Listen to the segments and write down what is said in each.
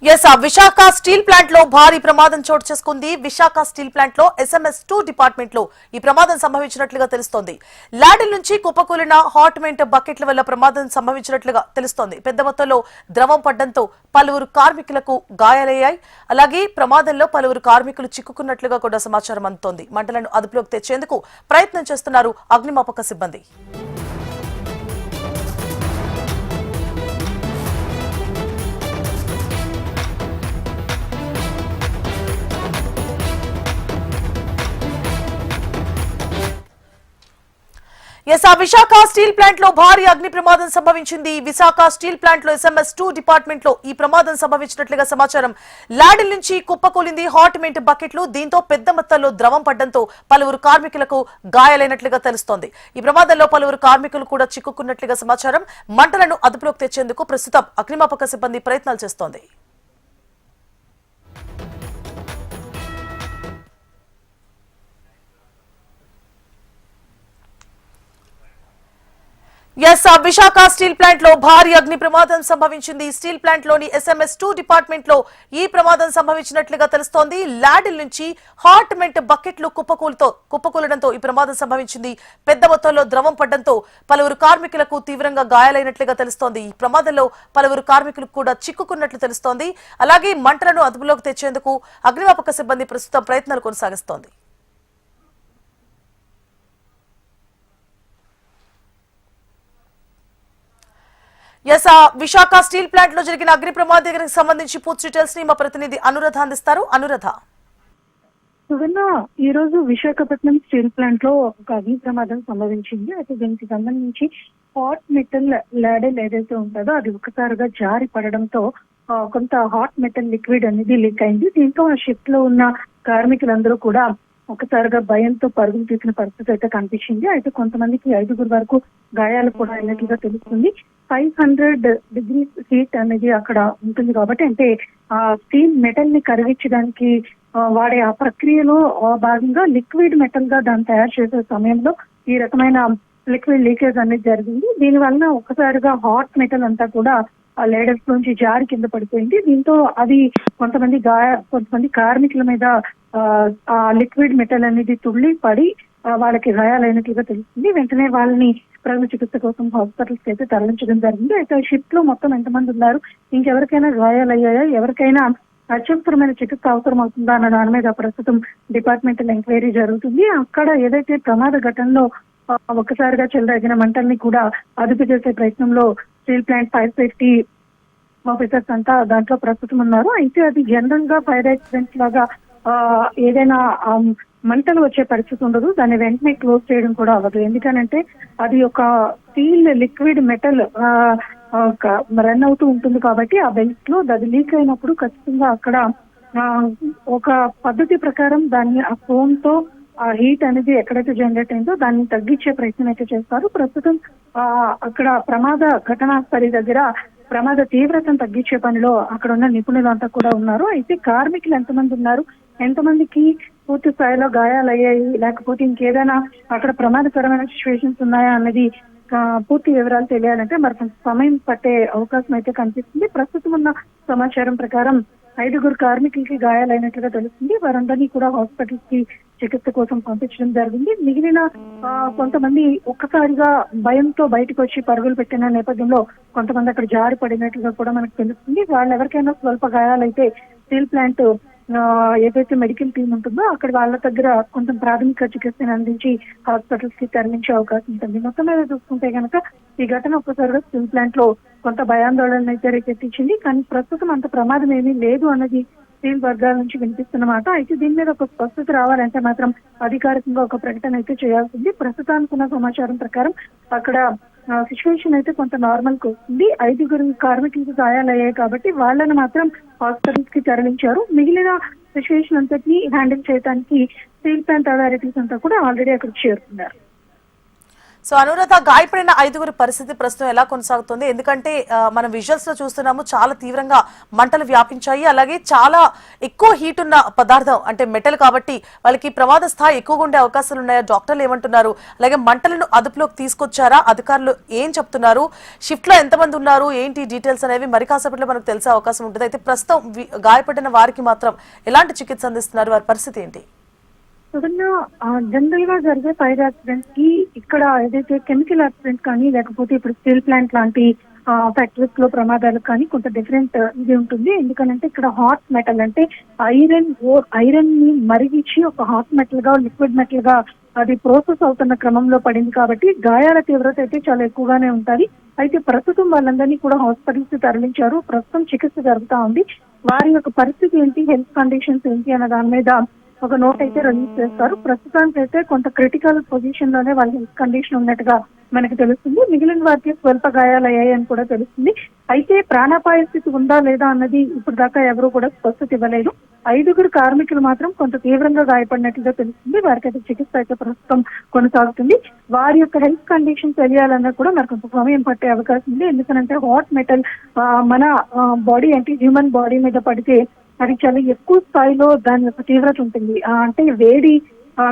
Visakha steel plant లో భారీ ప్రమాదం చోటు చేసుకుంది. విశాఖ స్టీల్ ప్లాంట్ లో SMS2 డిపార్ట్మెంట్ లో ఈ ప్రమాదం సంభవించినట్లుగా తెలుస్తోంది. లాడిల్ నుంచి కుప్పకూలిన హాట్ మెంట్ బకెట్ల వల్ల ప్రమాదం సంభవించినట్లుగా తెలుస్తోంది. పెద్ద మొత్తంలో ద్రవం పడడంతో పలువురు కార్మికులకు గాయాలయ్యాయి. అలాగే ప్రమాదంలో పలువురు కార్మికులు చిక్కుకున్నట్లుగా కూడా సమాచారం అందుతోంది. మంటలను అదుపులోకి తెచ్చేందుకు ప్రయత్నం చేస్తున్నారు అగ్నిమాపక సిబ్బంది. విశాఖ స్టీల్ ప్లాంట్ లో భారీ అగ్ని ప్రమాదం సంభవించింది. విశాఖ స్టీల్ ప్లాంట్ లో SMS2 డిపార్ట్మెంట్ లో ఈ ప్రమాదం సంభవించినట్లుగా సమాచారం. లాడిల్ నుంచి కుప్పకూలింది హాట్ మెంట్ బకెట్లు. దీంతో పెద్ద మొత్తంలో ద్రవం పడడంతో పలువురు కార్మికులకు గాయాలైనట్లుగా తెలుస్తోంది. ఈ ప్రమాదంలో పలువురు కార్మికులు కూడా చిక్కుకున్నట్లుగా సమాచారం. మంటలను అదుపులోకి తెచ్చేందుకు ప్రస్తుతం అగ్నిమాపక సిబ్బంది ప్రయత్నాలు చేస్తోంది. విశాఖ స్టీల్ ప్లాంట్ లో భారీ అగ్ని ప్రమాదం సంభవించింది. స్టీల్ ప్లాంట్ లోని SMS2 డిపార్ట్మెంట్ లో ఈ ప్రమాదం సంభవించినట్లుగా తెలుస్తోంది. లాడిల్ నుంచి హాట్ మెంట్ బకెట్లు కుప్పకూలడంతో ఈ ప్రమాదం సంభవించింది. పెద్ద మొత్తంలో ద్రవం పడడంతో పలువురు కార్మికులకు తీవ్రంగా గాయాలైనట్లుగా తెలుస్తోంది. ఈ ప్రమాదంలో పలువురు కార్మికులు కూడా చిక్కుకున్నట్లు తెలుస్తోంది. అలాగే మంటలను అదుపులోకి తెచ్చేందుకు అగ్నిమాపక సిబ్బంది ప్రస్తుతం ప్రయత్నాలు కొనసాగిస్తోంది. విశాఖ స్టీల్ ప్లాంట్ లో జరిగిన అగ్ని ప్రమాదానికి సంబంధించి పూర్తి డీటెయిల్స్ ని మా ప్రతినిధి అనురాధ అందిస్తారు. అనురాధ, ఈ రోజు విశాఖపట్నం స్టీల్ ప్లాంట్ లో ఒక అగ్ని ప్రమాదం సంభవించింది. అయితే దీనికి సంబంధించి హాట్ మెటల్ లాడెల్ ఏదైతే ఉంటుందో అది ఒకసారిగా జారి పడడంతో కొంత హాట్ మెటల్ లిక్విడ్ అనేది లీక్ అయింది. దీంతో ఆ షిఫ్ట్ లో ఉన్న కార్మికులందరూ కూడా ఒకసారిగా భయంతో పరుగులు తీసిన పరిస్థితి అయితే కనిపించింది. అయితే కొంతమందికి 5 వరకు గాయాలు కూడా అయినట్లుగా తెలుస్తుంది. 500 డిగ్రీస్ హీట్ అనేది అక్కడ ఉంటుంది కాబట్టి, అంటే ఆ స్టీల్ మెటల్ ని కరిగించడానికి వాడే ఆ ప్రక్రియలో భాగంగా లిక్విడ్ మెటల్ గా దాన్ని తయారు చేసే సమయంలో ఈ రకమైన లిక్విడ్ లీకేజ్ అనేది జరిగింది. దీని వలన ఒక్కసారిగా హాట్ మెటల్ అంతా కూడా ఆ లేడర్స్ నుంచి జారి కింద పడిపోయింది. దీంతో అది కొంతమంది కార్మికుల మీద ఆ లిక్విడ్ మెటల్ అనేది తుళ్ళి పడి వాళ్ళకి గాయాలైనట్లుగా తెలుస్తుంది. వెంటనే వాళ్ళని ప్రథమ చికిత్స కోసం హాస్పిటల్స్ అయితే తరలించడం జరిగింది. అయితే షిఫ్ట్ లో మొత్తం ఎంతమంది ఉన్నారు, ఇంకెవరికైనా గాయాలయ్యాయా, ఎవరికైనా అత్యవసరమైన చికిత్స అవసరం అవుతుందా అన్న దాని మీద ప్రస్తుతం డిపార్ట్మెంటల్ ఎంక్వైరీ జరుగుతుంది. అక్కడ ఏదైతే ప్రమాద ఘటనలో ఒక్కసారిగా చెలరేగిన మంటల్ని కూడా అదుపు చేసే ప్రయత్నంలో steel plant fire safety officers అంతా దాంట్లో ప్రస్తుతం ఉన్నారు. అయితే అది జనరల్ గా ఫైర్ యాక్సిడెంట్ లాగా ఏదైనా మంటలు వచ్చే పరిస్థితి ఉండదు. దాన్ని వెంటనే క్లోజ్ చేయడం కూడా అవ్వదు. ఎందుకనంటే అది ఒక స్టీల్ లిక్విడ్ మెటల్ రన్ అవుతూ ఉంటుంది కాబట్టి ఆ బెల్ట్ లో అది లీక్ అయినప్పుడు ఖచ్చితంగా అక్కడ ఒక పద్ధతి ప్రకారం దాన్ని ఆ ఫోన్ తో ఆ హీట్ అనేది ఎక్కడైతే జనరేట్ అయిందో దాన్ని తగ్గించే ప్రయత్నం అయితే చేస్తారు. ప్రస్తుతం అక్కడ ప్రమాద ఘటనా స్థలి దగ్గర ప్రమాద తీవ్రతను తగ్గించే పనిలో అక్కడ ఉన్న నిపుణులంతా కూడా ఉన్నారు. అయితే కార్మికులు ఎంతమంది ఉన్నారు, ఎంతమందికి పూర్తి స్థాయిలో గాయాలయ్యాయి, లేకపోతే ఇంకేదైనా అక్కడ ప్రమాదకరమైన సిచ్యువేషన్స్ ఉన్నాయా అన్నది పూర్తి వివరాలు తెలియాలంటే మరి కొంత సమయం పట్టే అవకాశం అయితే కనిపిస్తుంది. ప్రస్తుతం ఉన్న సమాచారం ప్రకారం 5 కార్మికులకి గాయాలైనట్లుగా తెలుస్తుంది. వారందరినీ కూడా హాస్పిటల్స్ కి చికిత్స కోసం పంపించడం జరిగింది. మిగిలిన కొంతమంది ఒక్కసారిగా భయంతో బయటకు వచ్చి పరుగులు పెట్టిన నేపథ్యంలో కొంతమంది అక్కడ జారి పడినట్లుగా కూడా మనకు తెలుస్తుంది. వాళ్ళు ఎవరికైనా స్వల్ప గాయాలైతే స్టీల్ ప్లాంట్ ఏదైతే మెడికల్ టీమ్ ఉంటుందో అక్కడ వాళ్ళ దగ్గర కొంచెం ప్రాథమిక చికిత్సను అందించి హాస్పిటల్స్ కి తరలించే అవకాశం ఉంటుంది. మొత్తం మీద చూసుకుంటే కనుక ఈ ఘటన ఒక్కసారిగా స్టీల్ ప్లాంట్ లో కొంత భయాందోళన అయితే రేకెత్తించింది. కానీ ప్రస్తుతం అంత ప్రమాదం ఏమీ లేదు అన్నది స్టీల్ వర్గాల నుంచి వినిపిస్తున్నమాట. అయితే దీని మీద ఒక స్పష్టత రావాలంటే మాత్రం అధికారికంగా ఒక ప్రకటన అయితే చేయాల్సింది. ప్రస్తుతానికి ఉన్న సమాచారం ప్రకారం అక్కడ సిచ్యువేషన్ అయితే కొంత నార్మల్ కి వస్తుంది. 5 కార్మికులకు గాయాలయ్యాయి కాబట్టి వాళ్ళని మాత్రం హాస్పిటల్స్ కి తరలించారు. మిగిలిన సిచ్యువేషన్ అంతటినీ హ్యాండిల్ చేయడానికి స్టీల్ ప్లాంట్ అథారిటీస్ అంతా కూడా ఆల్రెడీ అక్కడ చేరుతున్నారు. సో అనురాధ, గాయపడిన 5గురి పరిస్థితి ప్రస్తుతం ఎలా కొనసాగుతుంది? ఎందుకంటే మనం విజువల్స్ లో చూస్తున్నాము, చాలా తీవ్రంగా మంటలు వ్యాపించాయి. అలాగే చాలా ఎక్కువ హీట్ ఉన్న పదార్థం అంటే మెటల్ కాబట్టి వాళ్ళకి ప్రమాద స్థాయి ఎక్కువగా ఉండే అవకాశాలు ఉన్నాయా? డాక్టర్లు ఏమంటున్నారు? అలాగే మంటలను అదుపులోకి తీసుకొచ్చారా? అధికారులు ఏం చెప్తున్నారు? షిఫ్ట్ లో ఎంతమంది ఉన్నారు, ఏంటి డీటెయిల్స్ అనేవి మరి కాసేపట్లో మనకు తెలిసే అవకాశం ఉంటుంది. అయితే ప్రస్తుతం గాయపడిన వారికి మాత్రం ఎలాంటి చికిత్స అందిస్తున్నారు? వారి పరిస్థితి ఏంటి? జనరల్ గా జరిగే ఫైర్ యాక్సిడెంట్ కి ఇక్కడ ఏదైతే కెమికల్ యాక్సిడెంట్ కానీ లేకపోతే ఇప్పుడు స్టీల్ ప్లాంట్ లాంటి ఫ్యాక్టరీస్ లో ప్రమాదాలు కానీ కొంత డిఫరెంట్ ఇది ఉంటుంది. ఎందుకంటే ఇక్కడ హాట్ మెటల్ అంటే ఐరన్ ని మరిగించి ఒక హాట్ మెటల్ గా లిక్విడ్ మెటల్ గా అది ప్రాసెస్ అవుతున్న క్రమంలో పడింది కాబట్టి గాయాల తీవ్రత అయితే చాలా ఎక్కువగానే ఉంటుంది. అయితే ప్రస్తుతం వాళ్ళందరినీ కూడా హాస్పిటల్స్ కి తరలించారు. ప్రస్తుతం చికిత్స జరుగుతా ఉంది. వారి యొక్క పరిస్థితి ఏంటి, హెల్త్ కండిషన్స్ ఏంటి అన్న దాని మీద ఒక నోట్ అయితే రిలీజ్ చేస్తారు. ప్రస్తుతానికి అయితే కొంత క్రిటికల్ పొజిషన్ లోనే వాళ్ళ హెల్త్ కండిషన్ ఉన్నట్టుగా మనకు తెలుస్తుంది. మిగిలిన వారికి స్వల్ప గాయాలయ్యాయని కూడా తెలుస్తుంది. అయితే ప్రాణాపాయ స్థితి ఉందా లేదా అన్నది ఇప్పుడు దాకా ఎవరు కూడా స్పష్టత ఇవ్వలేదు. 5గురు కార్మికులు మాత్రం కొంత తీవ్రంగా గాయపడినట్లుగా తెలుస్తుంది. వారికి అయితే చికిత్స అయితే ప్రస్తుతం కొనసాగుతుంది. వారి యొక్క హెల్త్ కండిషన్ తెలియాలన్నా కూడా మరి కొంత సమయం పట్టే అవకాశం ఉంది. ఎందుకంటే హాట్ మెటల్ మన బాడీ అంటే హ్యూమన్ బాడీ మీద పడితే అది చాలా ఎక్కువ స్థాయిలో దాని యొక్క తీవ్రత ఉంటుంది. అంటే వేడి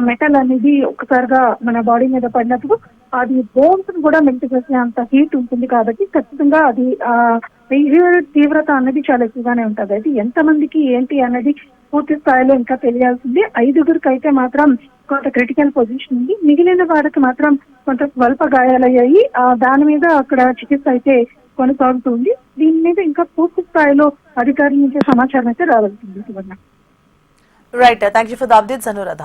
మెటల్ అనేది ఒక్కసారిగా మన బాడీ మీద పడినప్పుడు అది బోన్స్ కూడా మెల్ట్ చేసే అంత హీట్ ఉంటుంది. కాబట్టి ఖచ్చితంగా అది తీవ్రత అనేది చాలా ఎక్కువగానే ఉంటుంది. అయితే ఎంతమందికి ఏంటి అనేది పూర్తి స్థాయిలో ఇంకా తెలియాల్సింది. 5గురికి అయితే మాత్రం కొంత క్రిటికల్ పొజిషన్ ఉంది. మిగిలిన వారికి మాత్రం కొంత స్వల్ప గాయాలయ్యాయి. దాని మీద అక్కడ చికిత్స అయితే కొనసాగుతుంది. దీని మీద ఇంకా పూర్తి స్థాయిలో అధికారుల నుంచి సమాచారం అయితే రావాల్సింది. Right, thank you for the updates Anuradha.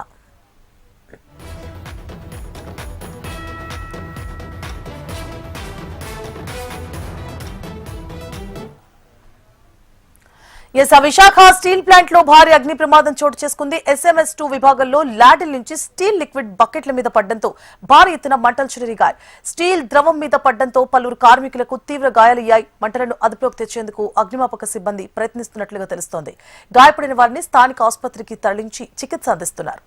Visakha steel plant లో భారీ అగ్ని ప్రమాదం చోటు చేసుకుంది. SMS2 విభాగంలో లాడిల్ నుంచి స్టీల్ లిక్విడ్ బకెట్ల మీద పడడంతో భారీ ఎత్తున మంటలు చెలరేగాయి. స్టీల్ ద్రవం మీద పడడంతో పలువురు కార్మికులకు తీవ్ర గాయాలయ్యాయి. మంటలను అదుపులోకి తెచ్చేందుకు అగ్నిమాపక సిబ్బంది ప్రయత్నిస్తున్నట్లుగా తెలుస్తోంది. గాయపడిన వారిని స్థానిక ఆసుపత్రికి తరలించి చికిత్స అందిస్తున్నారు.